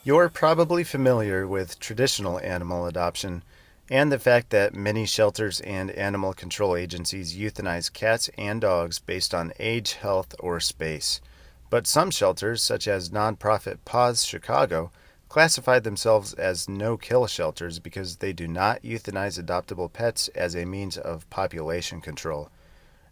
You're probably familiar with traditional animal adoption and the fact that many shelters and animal control agencies euthanize cats and dogs based on age, health, or space. But some shelters, such as nonprofit PAWS Chicago, classify themselves as no-kill shelters because they do not euthanize adoptable pets as a means of population control.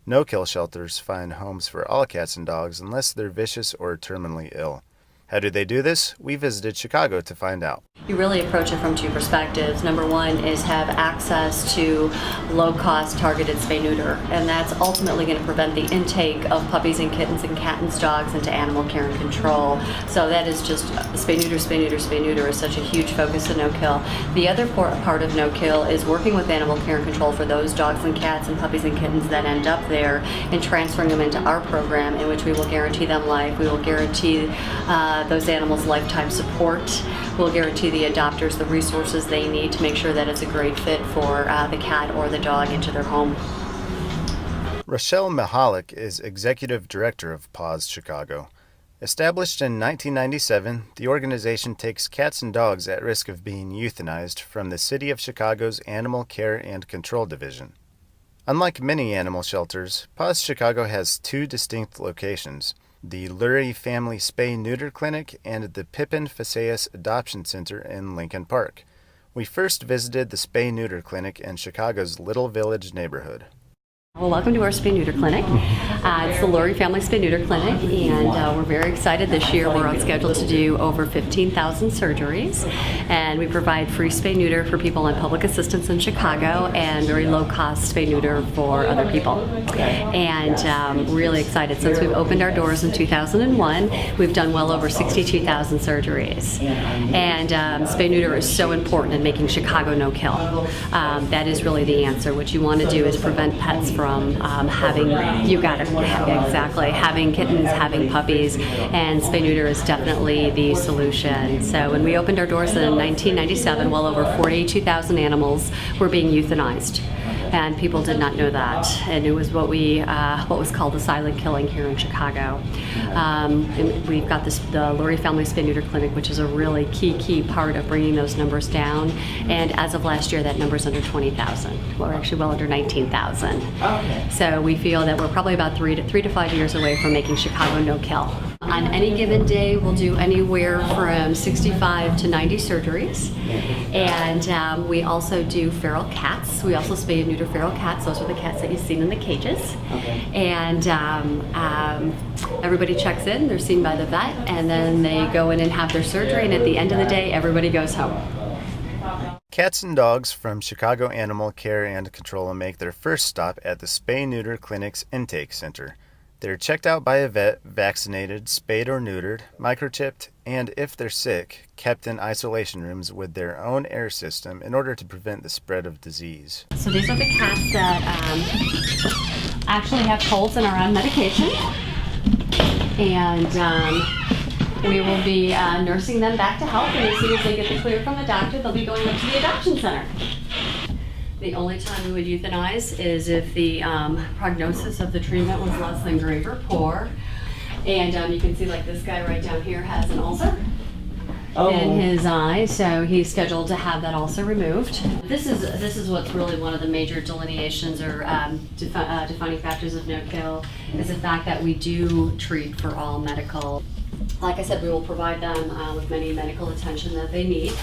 No-kill shelters find homes for all cats and dogs unless they're vicious or terminally ill. How do they do this? We visited Chicago to find out. You really approach it from two perspectives. Number one is have access to low-cost targeted spay-neuter, and that's ultimately going to prevent the intake of puppies and kittens and cats, dogs into animal care and control. So that is just spay-neuter, spay-neuter, spay-neuter is such a huge focus of no-kill. The other part of no-kill is working with animal care and control for those dogs and cats and puppies and kittens that end up there and transferring them into our program, in which we will guarantee them life. We will guarantee those animals lifetime support. We'll guarantee the adopters the resources they need to make sure that it's a great fit for the cat or the dog into their home. Rochelle Mihalik is Executive Director of PAWS Chicago. Established in 1997, the organization takes cats and dogs at risk of being euthanized from the City of Chicago's Animal Care and Control Division. Unlike many animal shelters, PAWS Chicago has two distinct locations: the Lurie Family Spay-Neuter Clinic and the Pippin Faceas Adoption Center in Lincoln Park. We first visited the Spay-Neuter Clinic in Chicago's Little Village neighborhood. Well, welcome to our spay-neuter clinic. It's the Lurie Family Spay-Neuter Clinic, and we're very excited this year. We're on schedule to do over 15,000 surgeries, and we provide free spay-neuter for people on public assistance in Chicago and very low-cost spay-neuter for other people. And really excited. Since we've opened our doors in 2001, we've done well over 62,000 surgeries. And spay-neuter is so important in making Chicago no-kill. That is really the answer. What you want to do is prevent pets from having, you got it, exactly, having kittens, having puppies, and spay-neuter is definitely the solution. So when we opened our doors in 1997, well over 42,000 animals were being euthanized. And people did not know that, and it was what was called the silent killing here in Chicago. And we've got the Lurie Family Spay-Neuter Clinic, which is a really key part of bringing those numbers down. And as of last year, that number's under 20,000. Well, we're actually well under 19,000. Okay. So we feel that we're probably about 3 to 5 years away from making Chicago no-kill. On any given day, we'll do anywhere from 65 to 90 surgeries. And we also do feral cats. We also spay and neuter feral cats. Those are the cats that you've seen in the cages. Okay. And everybody checks in, they're seen by the vet, and then they go in and have their surgery, and at the end of the day, everybody goes home. Cats and dogs from Chicago Animal Care and Control make their first stop at the Spay-Neuter Clinic's Intake Center. They're checked out by a vet, vaccinated, spayed or neutered, microchipped, and if they're sick, kept in isolation rooms with their own air system in order to prevent the spread of disease. So these are the cats that actually have colds and are on medication. And we will be nursing them back to health, and as soon as they get the clear from the doctor, they'll be going up to the adoption center. The only time we would euthanize is if the prognosis of the treatment was less than great or poor. And you can see, like, this guy right down here has an ulcer in his eye, so he's scheduled to have that ulcer removed. This is what's really one of the major delineations or defining factors of no-kill, is the fact that we do treat for all medical. Like I said, we will provide them with many medical attention that they need,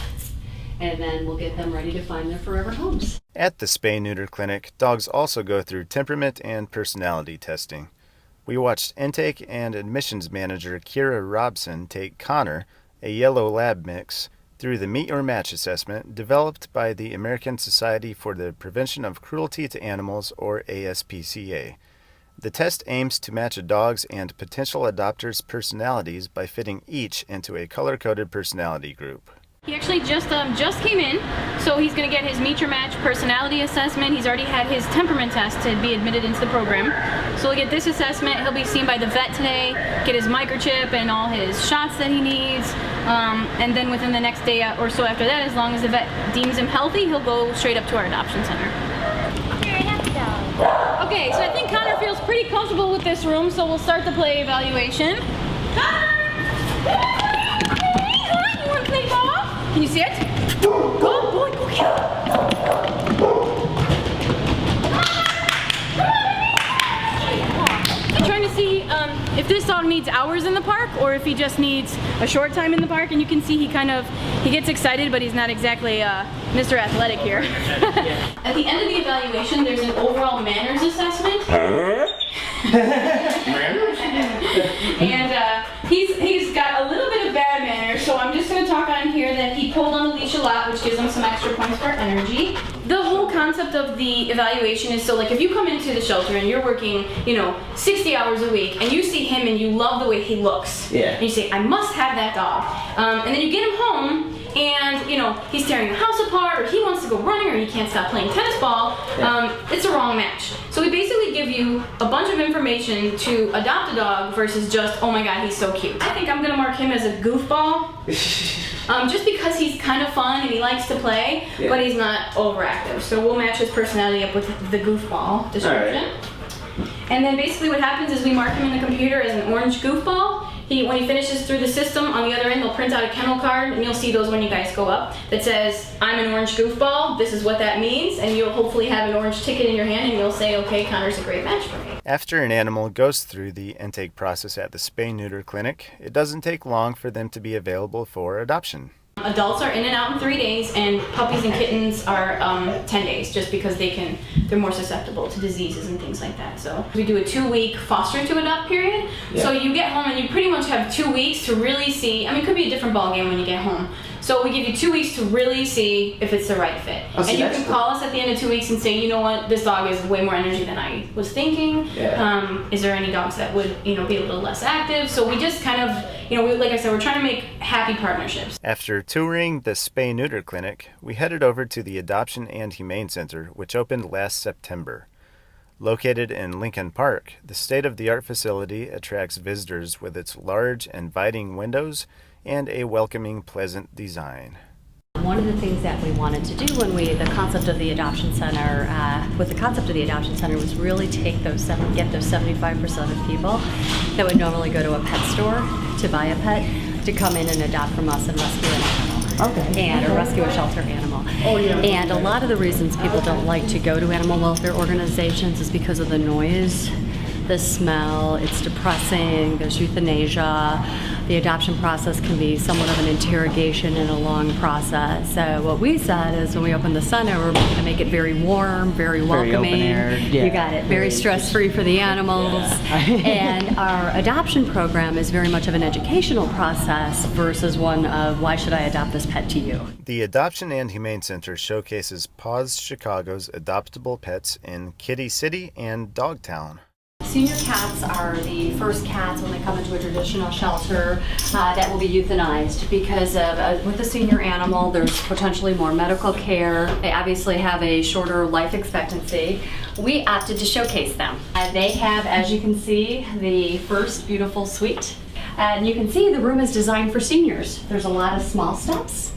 and then we'll get them ready to find their forever homes. At the Spay-Neuter Clinic, dogs also go through temperament and personality testing. We watched intake and admissions manager Kira Robson take Connor, a yellow lab mix, through the Meet Your Match assessment developed by the American Society for the Prevention of Cruelty to Animals, or ASPCA. The test aims to match a dog's and potential adopters' personalities by fitting each into a color-coded personality group. He actually just came in, so he's going to get his Meet Your Match personality assessment. He's already had his temperament test to be admitted into the program. So he'll get this assessment. He'll be seen by the vet today, get his microchip and all his shots that he needs. And then within the next day or so after that, as long as the vet deems him healthy, he'll go straight up to our adoption center. Okay, so I think Connor feels pretty comfortable with this room, so we'll start the play evaluation. Connor! You want to play Can you see it? Go, boy, go get it. I'm trying to see if this dog needs hours in the park or if he just needs a short time in the park. And you can see he gets excited, but he's not exactly Mr. Athletic here. At the end of the evaluation, there's an overall manners assessment. And he's got a little bit of bad manners, so I'm just going to talk on here that he pulled on the leash a lot, which gives him some extra points for energy. The whole concept of the evaluation is, so like if you come into the shelter and you're working, 60 hours a week, and you see him and you love the way he looks, and you say, I must have that dog, and then you get him home, and he's tearing the house apart, or he wants to go running, or he can't stop playing tennis ball, it's a wrong match. So we basically give you a bunch of information to adopt a dog versus just, oh my god, he's so cute. I think I'm gonna mark him as a goofball, just because he's kind of fun and he likes to play, but he's not overactive. So we'll match his personality up with the goofball description. Right. And then basically what happens is we mark him in the computer as an orange goofball. When he finishes through the system, on the other end, they'll print out a kennel card, and you'll see those when you guys go up, that says, I'm an orange goofball, this is what that means, and you'll hopefully have an orange ticket in your hand, and you'll say, okay, Connor's a great match for me. After an animal goes through the intake process at the spay-neuter clinic, it doesn't take long for them to be available for adoption. Adults are in and out in 3 days, and puppies and kittens are 10 days, just because they're more susceptible to diseases and things like that. So we do a 2-week foster to adopt period. So you get home and you pretty much have 2 weeks to really see. It could be a different ball game when you get home. So we give you 2 weeks to really see if it's the right fit. And you can call us at the end of 2 weeks and say, you know what, this dog is way more energy than I was thinking. Is there any dogs that would be a little less active? So we just kind of, like I said, we're trying to make happy partnerships. After touring the spay-neuter clinic, we headed over to the Adoption and Humane Center, which opened last September. Located in Lincoln Park, the state-of-the-art facility attracts visitors with its large, inviting windows and a welcoming, pleasant design. One of the things that we wanted to do when the concept of the adoption center, was really get those 75% of people that would normally go to a pet store to buy a pet to come in and adopt from us and rescue an animal. Or rescue a shelter animal. And a lot of the reasons people don't like to go to animal welfare organizations is because of the noise, the smell, it's depressing, there's euthanasia. The adoption process can be somewhat of an interrogation and a long process. So what we said is when we open the center, we're going to make it very warm, very welcoming. You got it. Very stress-free for the animals. And our adoption program is very much of an educational process versus one of why should I adopt this pet to you? The Adoption and Humane Center showcases PAWS Chicago's adoptable pets in Kitty City and Dogtown. Senior cats are the first cats when they come into a traditional shelter that will be euthanized because with the senior animal there's potentially more medical care. They obviously have a shorter life expectancy. We opted to showcase them. They have, as you can see, the first beautiful suite. And you can see the room is designed for seniors. There's a lot of small steps.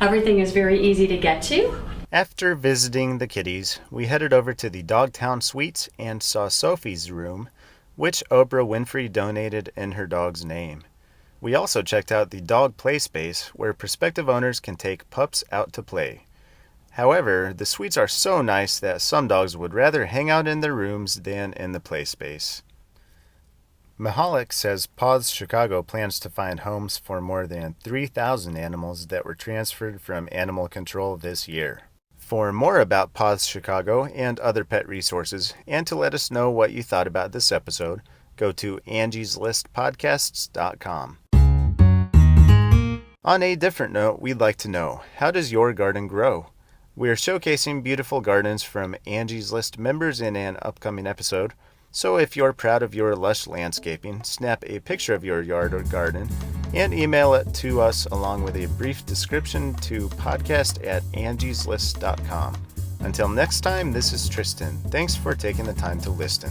Everything is very easy to get to. After visiting the kitties, we headed over to the Dogtown Suites and saw Sophie's room, which Oprah Winfrey donated in her dog's name. We also checked out the dog play space, where prospective owners can take pups out to play. However, the suites are so nice that some dogs would rather hang out in their rooms than in the play space. Mahalik says PAWS Chicago plans to find homes for more than 3,000 animals that were transferred from animal control this year. For more about PAWS Chicago and other pet resources, and to let us know what you thought about this episode, go to angieslistpodcasts.com. On a different note, we'd like to know, how does your garden grow? We are showcasing beautiful gardens from Angie's List members in an upcoming episode, so if you're proud of your lush landscaping, snap a picture of your yard or garden and email it to us along with a brief description to podcast@angieslist.com. Until next time, this is Tristan. Thanks for taking the time to listen.